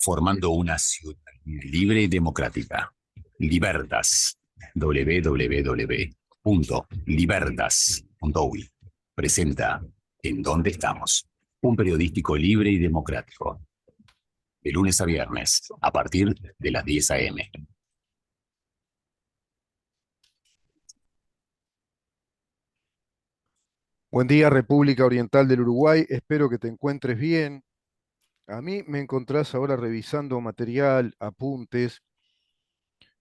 formando una ciudad libre y democrática. Libertas. www.libertas.uy presenta ¿En dónde estamos? Un periodístico libre y democrático. De lunes a viernes, a partir de las 10 a.m. Buen día, República Oriental del Uruguay. Espero que te encuentres bien. A mí me encontrás ahora revisando material, apuntes,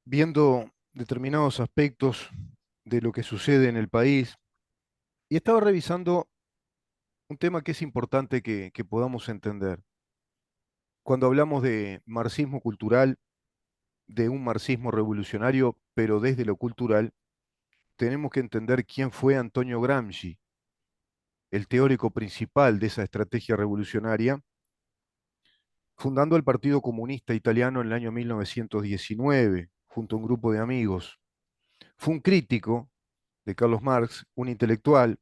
viendo determinados aspectos de lo que sucede en el país. Y estaba revisando un tema que es importante que podamos entender. Cuando hablamos de marxismo cultural, de un marxismo revolucionario, pero desde lo cultural, tenemos que entender quién fue Antonio Gramsci, el teórico principal de esa estrategia revolucionaria, fundando el Partido Comunista Italiano en el año 1919, junto a un grupo de amigos. Fue un crítico de Carlos Marx, un intelectual,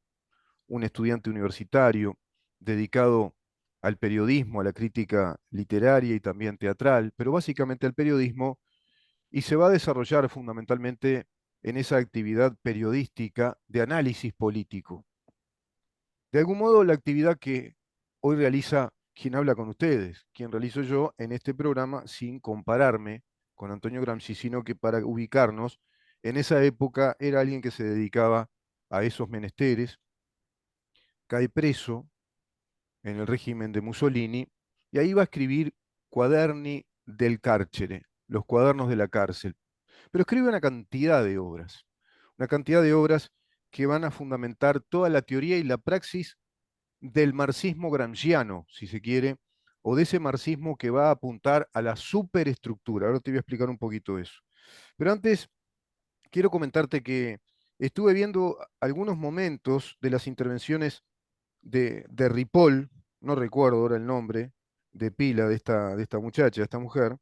un estudiante universitario, dedicado al periodismo, a la crítica literaria y también teatral, pero básicamente al periodismo, y se va a desarrollar fundamentalmente en esa actividad periodística de análisis político. De algún modo, la actividad que hoy realiza quien habla con ustedes, quien realizo yo en este programa, sin compararme con Antonio Gramsci, sino que para ubicarnos, en esa época era alguien que se dedicaba a esos menesteres, cae preso en el régimen de Mussolini, y ahí va a escribir Quaderni del Carcere, los cuadernos de la cárcel. Pero escribe una cantidad de obras que van a fundamentar toda la teoría y la praxis del marxismo gramsciano, si se quiere, o de ese marxismo que va a apuntar a la superestructura. Ahora te voy a explicar un poquito eso. Pero antes, quiero comentarte que estuve viendo algunos momentos de las intervenciones de Ripoll, no recuerdo ahora el nombre de pila de esta muchacha, de esta mujer,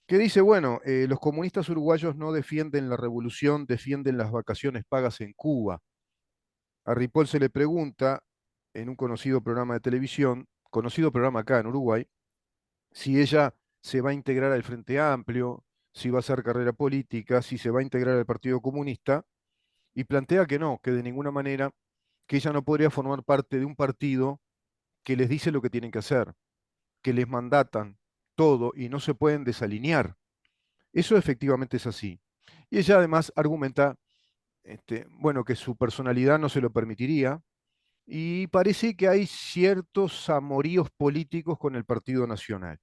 que dice, bueno, los comunistas uruguayos no defienden la revolución, defienden las vacaciones pagas en Cuba. A Ripoll se le pregunta en un conocido programa de televisión, conocido programa acá en Uruguay, si ella se va a integrar al Frente Amplio, si va a hacer carrera política, si se va a integrar al Partido Comunista, y plantea que no, que de ninguna manera, que ella no podría formar parte de un partido que les dice lo que tienen que hacer, que les mandatan todo y no se pueden desalinear. Eso efectivamente es así. Y ella además argumenta, bueno, que su personalidad no se lo permitiría, y parece que hay ciertos amoríos políticos con el Partido Nacional.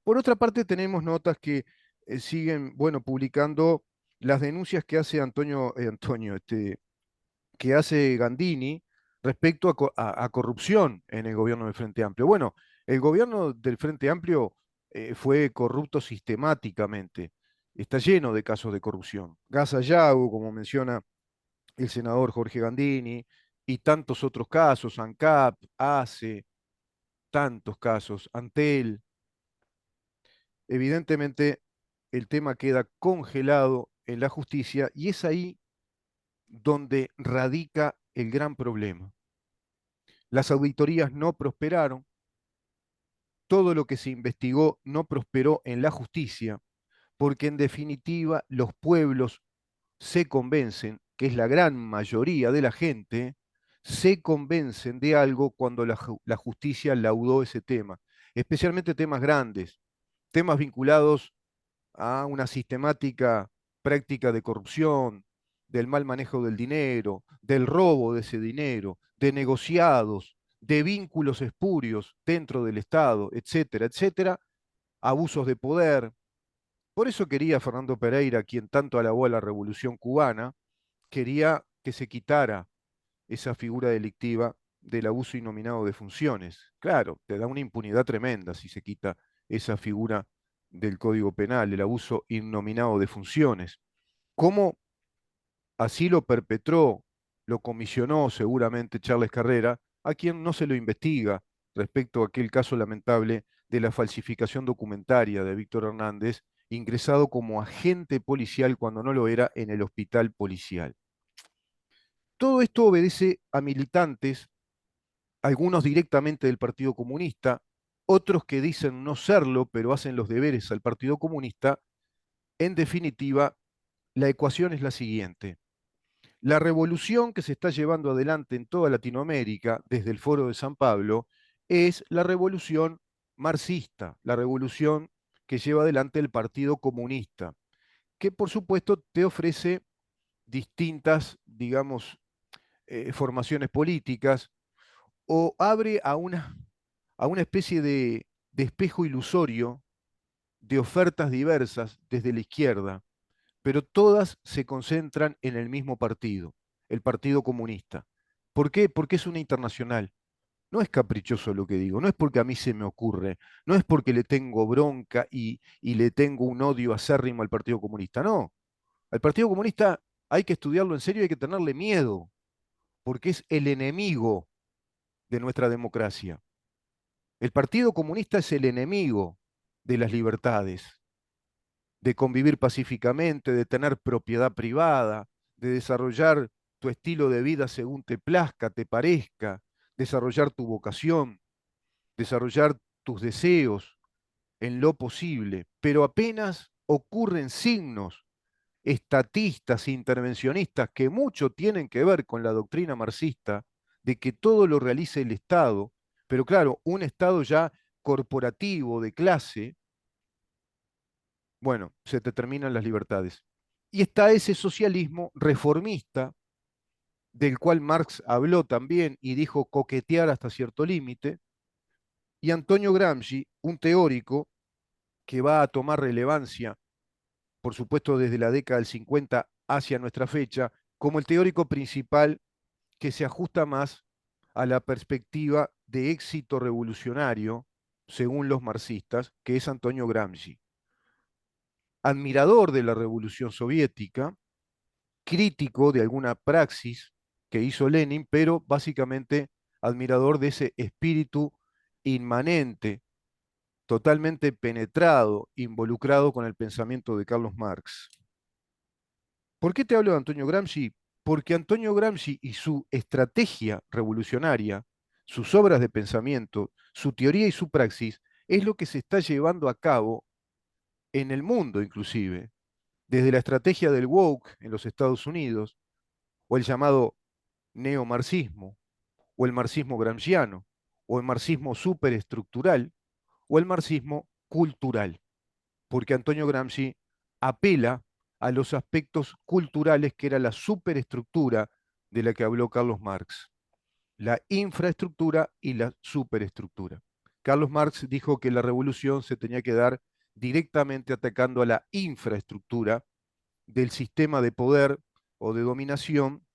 Por otra parte, tenemos notas que siguen, bueno, publicando las denuncias que hace que hace Gandini respecto a corrupción en el gobierno del Frente Amplio. Bueno, el gobierno del Frente Amplio fue corrupto sistemáticamente. Está lleno de casos de corrupción. Gas Ayago, como menciona el senador Jorge Gandini, y tantos otros casos, ANCAP, ACE, tantos casos, Antel. Evidentemente, el tema queda congelado en la justicia y es ahí donde radica el gran problema. Las auditorías no prosperaron, todo lo que se investigó no prosperó en la justicia, porque en definitiva los pueblos se convencen, que es la gran mayoría de la gente, se convencen de algo cuando la justicia laudó ese tema, especialmente temas grandes, temas vinculados a una sistemática práctica de corrupción, del mal manejo del dinero, del robo de ese dinero, de negociados, de vínculos espurios dentro del Estado, etcétera, etcétera, abusos de poder. Por eso quería Fernando Pereira, quien tanto alabó a la Revolución cubana, quería que se quitara esa figura delictiva del abuso innominado de funciones. Claro, te da una impunidad tremenda si se quita esa figura del Código Penal, el abuso innominado de funciones. ¿Cómo así lo perpetró, lo comisionó seguramente Charles Carrera, a quien no se lo investiga respecto a aquel caso lamentable de la falsificación documentaria de Víctor Hernández, ingresado como agente policial cuando no lo era en el hospital policial? Todo esto obedece a militantes, algunos directamente del Partido Comunista, otros que dicen no serlo, pero hacen los deberes al Partido Comunista. En definitiva, la ecuación es la siguiente. La revolución que se está llevando adelante en toda Latinoamérica, desde el Foro de San Pablo, es la revolución marxista, la revolución que lleva adelante el Partido Comunista, que por supuesto te ofrece distintas, digamos, formaciones políticas o abre a una especie de espejo ilusorio de ofertas diversas desde la izquierda, pero todas se concentran en el mismo partido, el Partido Comunista. ¿Por qué? Porque es una internacional. No es caprichoso lo que digo, no es porque a mí se me ocurre, no es porque le tengo bronca y le tengo un odio acérrimo al Partido Comunista, no. Al Partido Comunista hay que estudiarlo en serio y hay que tenerle miedo, porque es el enemigo de nuestra democracia. El Partido Comunista es el enemigo de las libertades, de convivir pacíficamente, de tener propiedad privada, de desarrollar tu estilo de vida según te plazca, te parezca, desarrollar tu vocación, desarrollar tus deseos en lo posible, pero apenas ocurren signos estatistas, intervencionistas, que mucho tienen que ver con la doctrina marxista, de que todo lo realice el Estado, pero claro, un Estado ya corporativo, de clase, bueno, se te terminan las libertades. Y está ese socialismo reformista, del cual Marx habló también y dijo coquetear hasta cierto límite, y Antonio Gramsci, un teórico que va a tomar relevancia, por supuesto desde la década del 50 hacia nuestra fecha, como el teórico principal que se ajusta más a la perspectiva de éxito revolucionario, según los marxistas, que es Antonio Gramsci. Admirador de la Revolución Soviética, crítico de alguna praxis que hizo Lenin, pero básicamente admirador de ese espíritu inmanente, totalmente penetrado, involucrado con el pensamiento de Carlos Marx. ¿Por qué te hablo de Antonio Gramsci? Porque Antonio Gramsci y su estrategia revolucionaria, sus obras de pensamiento, su teoría y su praxis, es lo que se está llevando a cabo en el mundo inclusive, desde la estrategia del woke en los Estados Unidos, o el llamado neomarxismo, o el marxismo gramsciano, o el marxismo superestructural, o el marxismo cultural, porque Antonio Gramsci apela a los aspectos culturales que era la superestructura de la que habló Carlos Marx, la infraestructura y la superestructura. Carlos Marx dijo que la revolución se tenía que dar directamente atacando a la infraestructura del sistema de poder o de dominación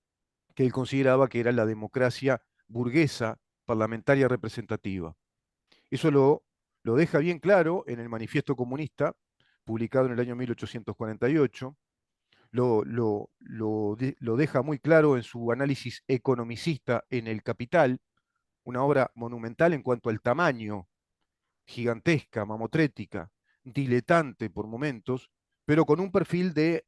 que él consideraba que era la democracia burguesa parlamentaria representativa. Eso lo deja bien claro en el Manifiesto Comunista, publicado en el año 1848, lo deja muy claro en su análisis economicista en El Capital, una obra monumental en cuanto al tamaño, gigantesca, mamotrética, diletante por momentos, pero con un perfil de,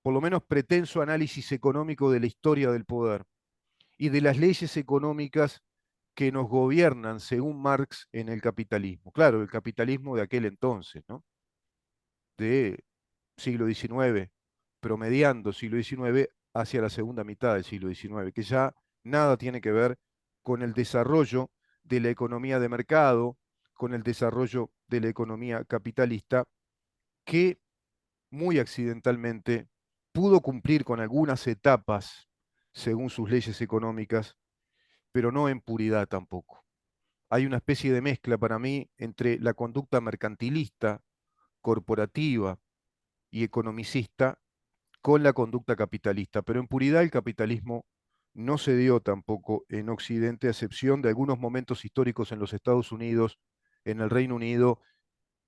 por lo menos, pretenso análisis económico de la historia del poder y de las leyes económicas que nos gobiernan, según Marx, en el capitalismo. Claro, el capitalismo de aquel entonces, ¿no? De siglo XIX, promediando siglo XIX hacia la segunda mitad del siglo XIX, que ya nada tiene que ver con el desarrollo de la economía de mercado, con el desarrollo de la economía capitalista, que muy accidentalmente pudo cumplir con algunas etapas según sus leyes económicas, pero no en puridad tampoco. Hay una especie de mezcla para mí entre la conducta mercantilista, corporativa y economicista con la conducta capitalista, pero en puridad el capitalismo no se dio tampoco en Occidente, a excepción de algunos momentos históricos en los Estados Unidos, en el Reino Unido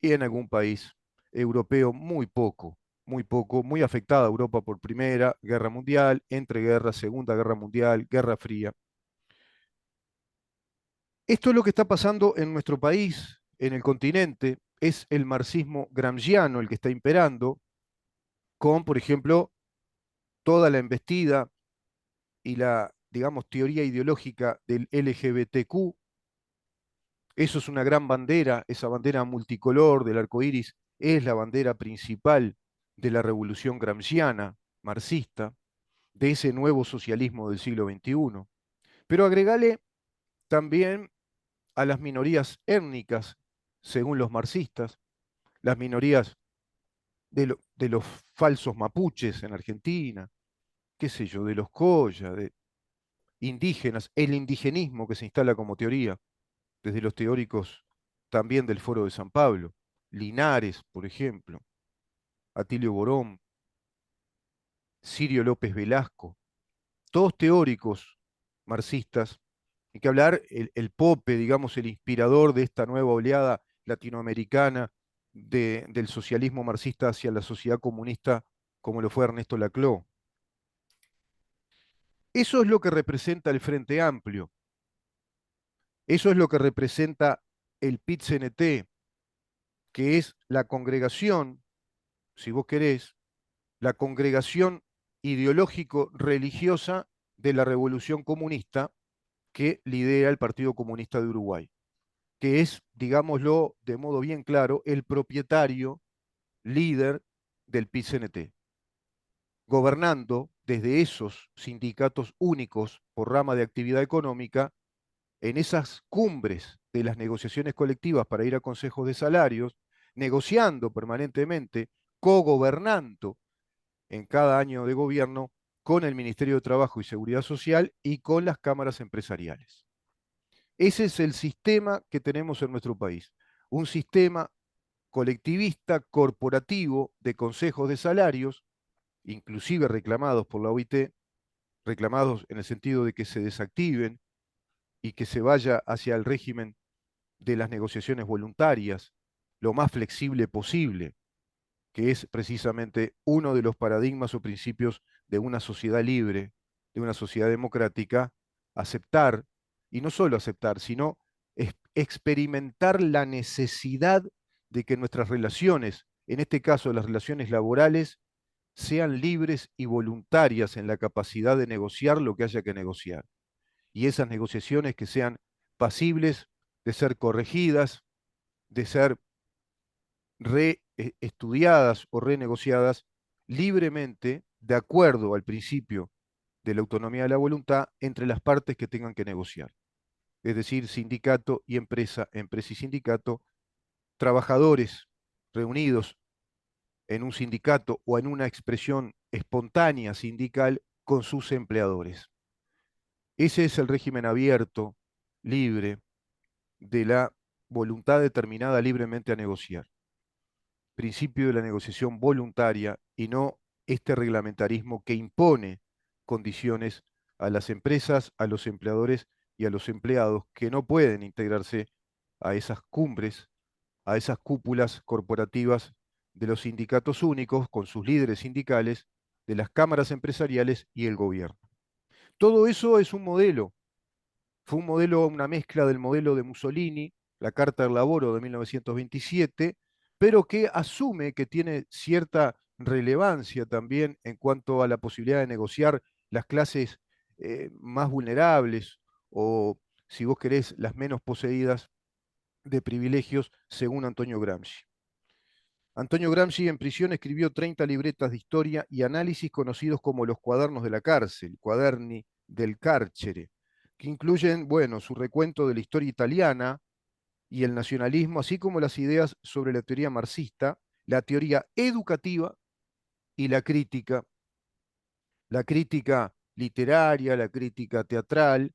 y en algún país europeo, muy poco, muy afectada Europa por Primera Guerra Mundial, entreguerras, Segunda Guerra Mundial, Guerra Fría. Esto es lo que está pasando en nuestro país, en el continente, es el marxismo gramsciano el que está imperando, con, por ejemplo, toda la embestida y la, digamos, teoría ideológica del LGBTQ, Eso es una gran bandera, esa bandera multicolor del arco iris es la bandera principal de la revolución gramsciana, marxista, de ese nuevo socialismo del siglo XXI. Pero agregale también a las minorías étnicas, según los marxistas, las minorías de los falsos mapuches en Argentina, qué sé yo, de los colla, de indígenas, el indigenismo que se instala como teoría, desde los teóricos también del Foro de San Pablo, Linares, por ejemplo, Atilio Borón, Sirio López Velasco, todos teóricos marxistas, hay que hablar el Pope, digamos, el inspirador de esta nueva oleada latinoamericana del socialismo marxista hacia la sociedad comunista, como lo fue Ernesto Laclau. Eso es lo que representa el Frente Amplio, eso es lo que representa el PIT-CNT, que es la congregación, si vos querés, la congregación ideológico-religiosa de la revolución comunista que lidera el Partido Comunista de Uruguay, que es, digámoslo de modo bien claro, el propietario líder del PIT-CNT, gobernando desde esos sindicatos únicos por rama de actividad económica en esas cumbres de las negociaciones colectivas para ir a consejos de salarios, negociando permanentemente, cogobernando en cada año de gobierno con el Ministerio de Trabajo y Seguridad Social y con las cámaras empresariales. Ese es el sistema que tenemos en nuestro país, un sistema colectivista, corporativo, de consejos de salarios, inclusive reclamados por la OIT, reclamados en el sentido de que se desactiven y que se vaya hacia el régimen de las negociaciones voluntarias, lo más flexible posible, que es precisamente uno de los paradigmas o principios de una sociedad libre, de una sociedad democrática, aceptar, y no solo aceptar, sino experimentar la necesidad de que nuestras relaciones, en este caso las relaciones laborales, sean libres y voluntarias en la capacidad de negociar lo que haya que negociar. Y esas negociaciones que sean pasibles de ser corregidas, de ser reestudiadas o renegociadas libremente de acuerdo al principio de la autonomía de la voluntad entre las partes que tengan que negociar. Es decir, sindicato y empresa, empresa y sindicato, trabajadores reunidos en un sindicato o en una expresión espontánea sindical con sus empleadores. Ese es el régimen abierto, libre, de la voluntad determinada libremente a negociar. Principio de la negociación voluntaria y no este reglamentarismo que impone condiciones a las empresas, a los empleadores y a los empleados que no pueden integrarse a esas cumbres, a esas cúpulas corporativas de los sindicatos únicos con sus líderes sindicales, de las cámaras empresariales y el gobierno. Todo eso es un modelo. Fue un modelo, una mezcla del modelo de Mussolini, la Carta del Laboro de 1927, pero que asume que tiene cierta relevancia también en cuanto a la posibilidad de negociar las clases más vulnerables o, si vos querés, las menos poseídas de privilegios, según Antonio Gramsci. Antonio Gramsci en prisión escribió 30 libretas de historia y análisis conocidos como los cuadernos de la cárcel, cuaderni del carcere, que incluyen, bueno, su recuento de la historia italiana y el nacionalismo, así como las ideas sobre la teoría marxista, la teoría educativa y la crítica literaria, la crítica teatral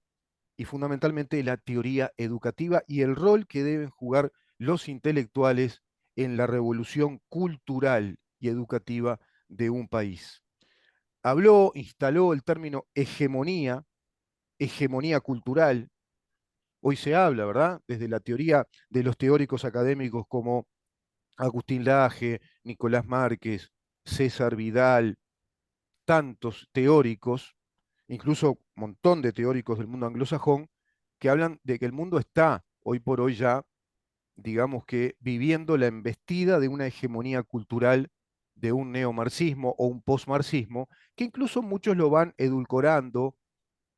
y fundamentalmente la teoría educativa y el rol que deben jugar los intelectuales en la revolución cultural y educativa de un país. Habló, instaló el término hegemonía, hegemonía cultural. Hoy se habla, ¿verdad? Desde la teoría de los teóricos académicos como Agustín Laje, Nicolás Márquez, César Vidal, tantos teóricos, incluso un montón de teóricos del mundo anglosajón, que hablan de que el mundo está hoy por hoy ya, digamos que, viviendo la embestida de una hegemonía cultural de un neomarxismo o un postmarxismo, que incluso muchos lo van edulcorando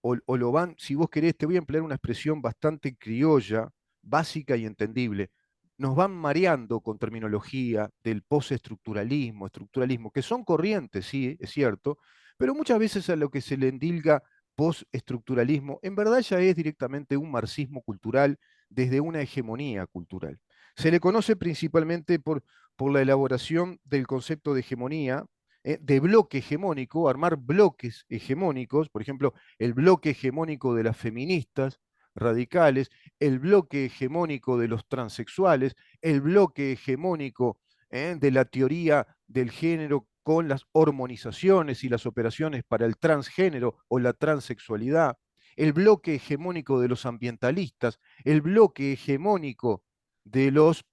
o lo van, si vos querés, te voy a emplear una expresión bastante criolla, básica y entendible. Nos van mareando con terminología del postestructuralismo, estructuralismo, que son corrientes, sí, es cierto, pero muchas veces a lo que se le endilga postestructuralismo, en verdad ya es directamente un marxismo cultural desde una hegemonía cultural. Se le conoce principalmente por la elaboración del concepto de hegemonía, de bloque hegemónico, armar bloques hegemónicos, por ejemplo, el bloque hegemónico de las feministas radicales, el bloque hegemónico de los transexuales, el bloque hegemónico de la teoría del género con las hormonizaciones y las operaciones para el transgénero o la transexualidad, el bloque hegemónico de los ambientalistas, el bloque hegemónico de los,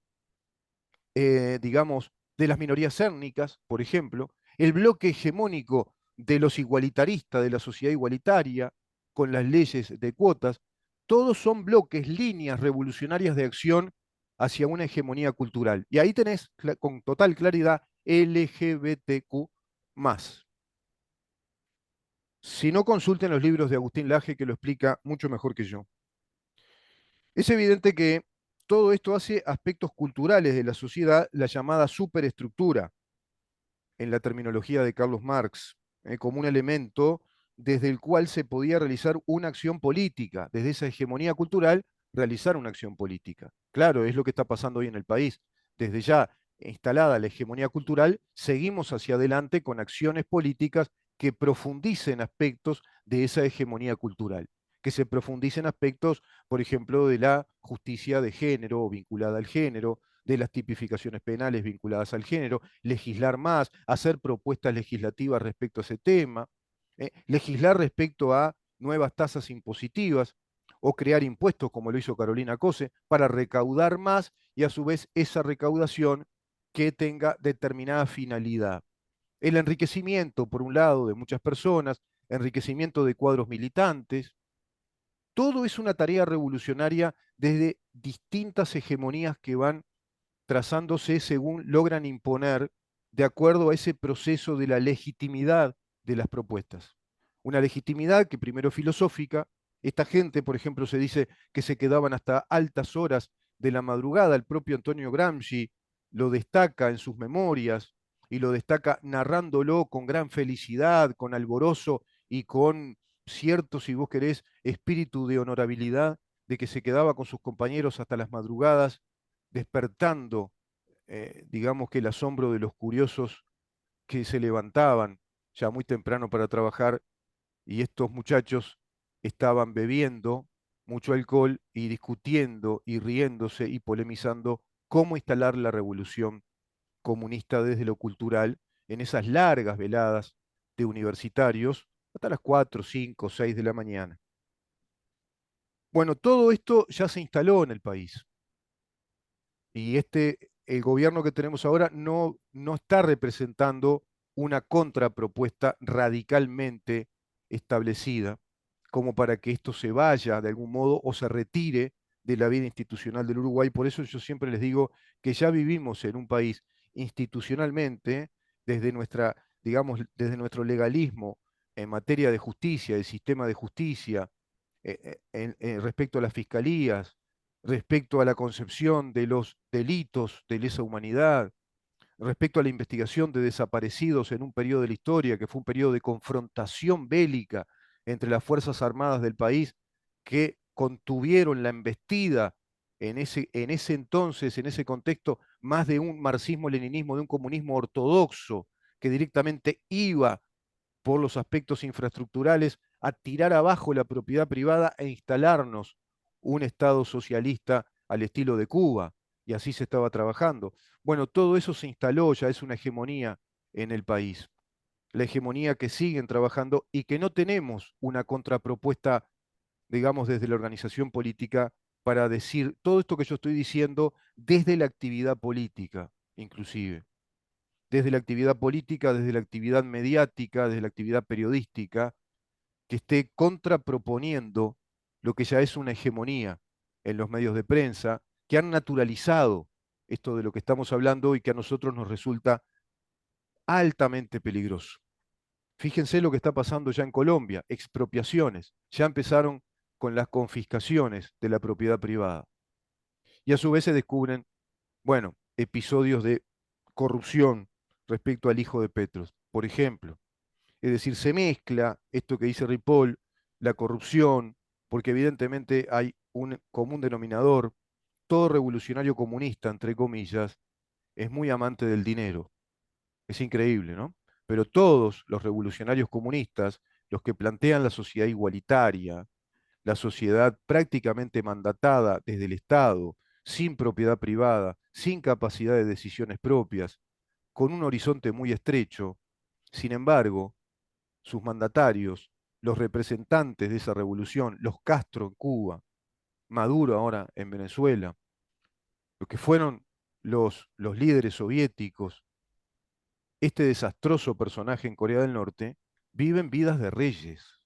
digamos, de las minorías étnicas, por ejemplo, el bloque hegemónico de los igualitaristas, de la sociedad igualitaria, con las leyes de cuotas, todos son bloques, líneas revolucionarias de acción hacia una hegemonía cultural. Y ahí tenés con total claridad LGBTQ más. Si no, consulten los libros de Agustín Laje, que lo explica mucho mejor que yo. Es evidente que todo esto hace aspectos culturales de la sociedad la llamada superestructura, en la terminología de Carlos Marx, como un elemento desde el cual se podía realizar una acción política, desde esa hegemonía cultural, realizar una acción política. Claro, es lo que está pasando hoy en el país. Desde ya instalada la hegemonía cultural, seguimos hacia adelante con acciones políticas que profundicen aspectos de esa hegemonía cultural, que se profundicen aspectos, por ejemplo, de la justicia de género o vinculada al género, de las tipificaciones penales vinculadas al género, legislar más, hacer propuestas legislativas respecto a ese tema, legislar respecto a nuevas tasas impositivas o crear impuestos, como lo hizo Carolina Cose, para recaudar más y a su vez esa recaudación que tenga determinada finalidad. El enriquecimiento, por un lado, de muchas personas, enriquecimiento de cuadros militantes, todo es una tarea revolucionaria desde distintas hegemonías que van trazándose según logran imponer de acuerdo a ese proceso de la legitimidad de las propuestas. Una legitimidad que primero filosófica, esta gente, por ejemplo, se dice que se quedaban hasta altas horas de la madrugada, el propio Antonio Gramsci lo destaca en sus memorias y lo destaca narrándolo con gran felicidad, con alborozo y con cierto, si vos querés, espíritu de honorabilidad, de que se quedaba con sus compañeros hasta las madrugadas despertando, digamos que el asombro de los curiosos que se levantaban ya muy temprano para trabajar y estos muchachos estaban bebiendo mucho alcohol y discutiendo y riéndose y polemizando cómo instalar la revolución comunista desde lo cultural en esas largas veladas de universitarios hasta las 4, 5, 6 de la mañana. Bueno, todo esto ya se instaló en el país. Y el gobierno que tenemos ahora no está representando una contrapropuesta radicalmente establecida como para que esto se vaya de algún modo o se retire de la vida institucional del Uruguay. Por eso yo siempre les digo que ya vivimos en un país institucionalmente, desde nuestra, digamos, desde nuestro legalismo en materia de justicia, del sistema de justicia, respecto a las fiscalías, respecto a la concepción de los delitos de lesa humanidad, respecto a la investigación de desaparecidos en un periodo de la historia, que fue un periodo de confrontación bélica entre las Fuerzas Armadas del país, que contuvieron la embestida en ese entonces, en ese contexto, más de un marxismo-leninismo, de un comunismo ortodoxo, que directamente iba por los aspectos infraestructurales a tirar abajo la propiedad privada e instalarnos un Estado socialista al estilo de Cuba. Y así se estaba trabajando. Bueno, todo eso se instaló, ya es una hegemonía en el país. La hegemonía que siguen trabajando y que no tenemos una contrapropuesta, digamos, desde la organización política para decir todo esto que yo estoy diciendo desde la actividad política, inclusive desde la actividad política, desde la actividad mediática, desde la actividad periodística, que esté contraproponiendo lo que ya es una hegemonía en los medios de prensa, que han naturalizado esto de lo que estamos hablando y que a nosotros nos resulta altamente peligroso. Fíjense lo que está pasando ya en Colombia, expropiaciones, ya empezaron con las confiscaciones de la propiedad privada. Y a su vez se descubren, bueno, episodios de corrupción respecto al hijo de Petros, por ejemplo. Es decir, se mezcla esto que dice Ripoll, la corrupción, porque evidentemente hay un común denominador. Todo revolucionario comunista, entre comillas, es muy amante del dinero. Es increíble, ¿no? Pero todos los revolucionarios comunistas, los que plantean la sociedad igualitaria, la sociedad prácticamente mandatada desde el Estado, sin propiedad privada, sin capacidad de decisiones propias, con un horizonte muy estrecho, sin embargo, sus mandatarios, los representantes de esa revolución, los Castro en Cuba, Maduro ahora en Venezuela, los que fueron los líderes soviéticos, este desastroso personaje en Corea del Norte, viven vidas de reyes,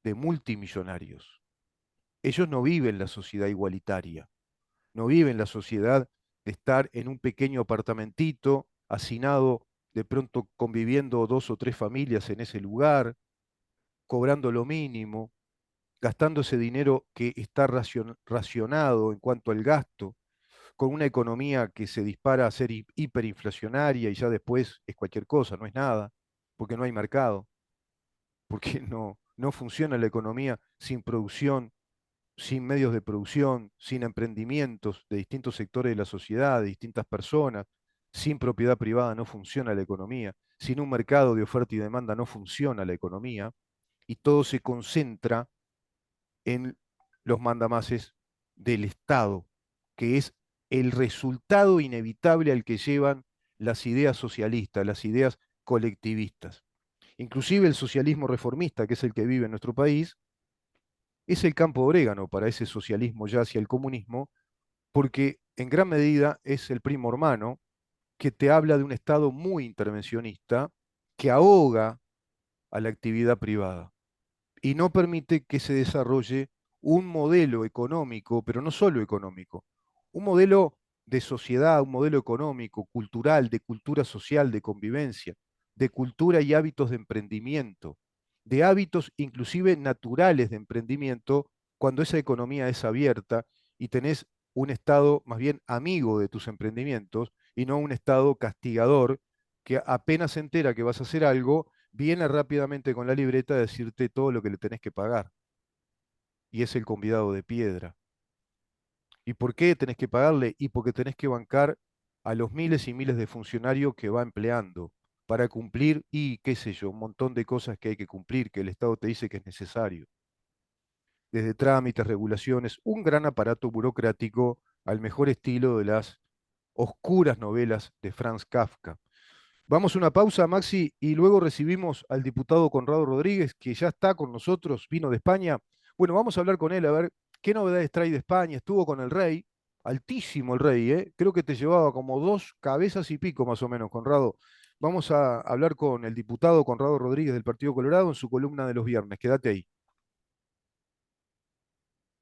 de multimillonarios. Ellos no viven la sociedad igualitaria, no viven la sociedad de estar en un pequeño apartamentito, hacinado, de pronto conviviendo dos o tres familias en ese lugar, cobrando lo mínimo, gastando ese dinero que está racionado en cuanto al gasto, con una economía que se dispara a ser hiperinflacionaria y ya después es cualquier cosa, no es nada, porque no hay mercado, porque no funciona la economía sin producción, sin medios de producción, sin emprendimientos de distintos sectores de la sociedad, de distintas personas, sin propiedad privada no funciona la economía, sin un mercado de oferta y demanda no funciona la economía, y todo se concentra en los mandamases del Estado, que es el resultado inevitable al que llevan las ideas socialistas, las ideas colectivistas. Inclusive el socialismo reformista, que es el que vive en nuestro país, es el campo de orégano para ese socialismo ya hacia el comunismo, porque en gran medida es el primo hermano que te habla de un Estado muy intervencionista que ahoga a la actividad privada y no permite que se desarrolle un modelo económico, pero no solo económico, un modelo de sociedad, un modelo económico, cultural, de cultura social, de convivencia, de cultura y hábitos de emprendimiento, de hábitos inclusive naturales de emprendimiento, cuando esa economía es abierta y tenés un Estado más bien amigo de tus emprendimientos y no un Estado castigador que apenas se entera que vas a hacer algo, viene rápidamente con la libreta a decirte todo lo que le tenés que pagar. Y es el convidado de piedra. ¿Y por qué tenés que pagarle? Y porque tenés que bancar a los miles y miles de funcionarios que va empleando para cumplir y, qué sé yo, un montón de cosas que hay que cumplir, que el Estado te dice que es necesario. Desde trámites, regulaciones, un gran aparato burocrático al mejor estilo de las oscuras novelas de Franz Kafka. Vamos a una pausa, Maxi, y luego recibimos al diputado Conrado Rodríguez, que ya está con nosotros, vino de España. Bueno, vamos a hablar con él a ver qué novedades trae de España. Estuvo con el rey, altísimo el rey, ¿eh? Creo que te llevaba como 2 cabezas y pico más o menos, Conrado. Vamos a hablar con el diputado Conrado Rodríguez del Partido Colorado en su columna de los viernes. Quédate ahí.